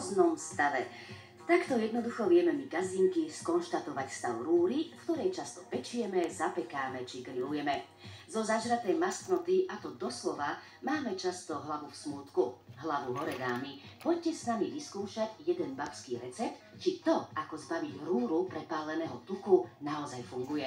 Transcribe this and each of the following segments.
hroznom stave. Takto jednoducho vieme my gazdinky skonštatovať stav rúry, v ktorej často pečieme, zapekáme či grillujeme. Zo zažratej mastnoty, a to doslova, máme často hlavu v smútku. Hlavu hore, dámy. Poďte s nami vyskúšať jeden babský recept, či to, ako zbaviť rúru prepáleného tuku, naozaj funguje.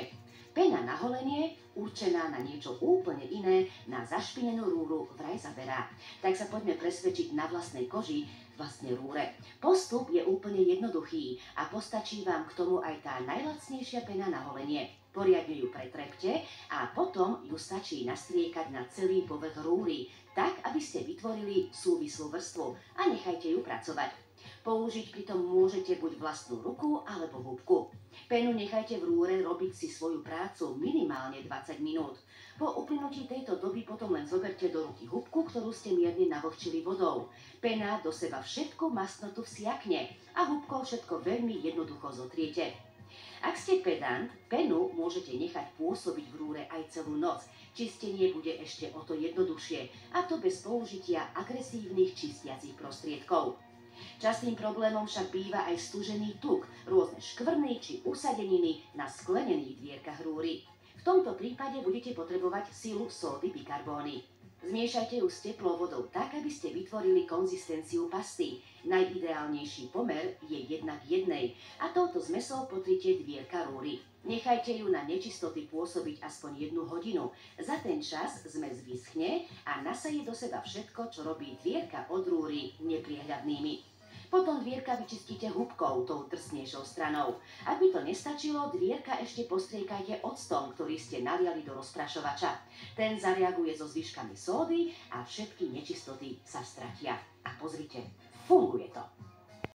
Pena na holenie, určená na niečo úplne iné, na zašpinenú rúru vraj zaberá. Tak sa poďme presvedčiť na vlastnej koži, vlastne rúre. Postup je úplne jednoduchý a postačí vám k tomu aj tá najlacnejšia pena na holenie. Poriadne ju pretrepte a potom ju stačí nastriekať na celý povrch rúry, tak, aby ste vytvorili súvislú vrstvu a nechajte ju pracovať. Použiť pritom môžete buď vlastnú ruku alebo húbku. Penu nechajte v rúre robiť si svoju prácu minimálne 20 minút. Po uplynutí tejto doby potom len zoberte do ruky húbku, ktorú ste mierne navlhčili vodou. Pena do seba všetku mastnotu vsiakne a húbkou všetko veľmi jednoducho zotriete. Ak ste pedant, penu môžete nechať pôsobiť v rúre aj celú noc. Čistenie bude ešte o to jednoduchšie, a to bez použitia agresívnych čistiacich prostriedkov. Častým problémom však býva aj stúžený tuk, rôzne škvrny či usadeniny na sklenených dvierkach rúry. V tomto prípade budete potrebovať silu sódy bikarbóny. Zmiešajte ju s teplou vodou tak, aby ste vytvorili konzistenciu pasty. Najideálnejší pomer je 1:1 a touto zmesou potrite dvierka rúry. Nechajte ju na nečistoty pôsobiť aspoň 1 hodinu. Za ten čas zmes vyschne a nasaje do seba všetko, čo robí dvierka od rúry nepriehľadnými. Potom dvierka vyčistíte húbkou, tou drsnejšou stranou. Ak by to nestačilo, dvierka ešte postriekajte octom, ktorý ste naliali do rozprašovača. Ten zareaguje so zvyškami sódy a všetky nečistoty sa stratia. A pozrite, funguje to.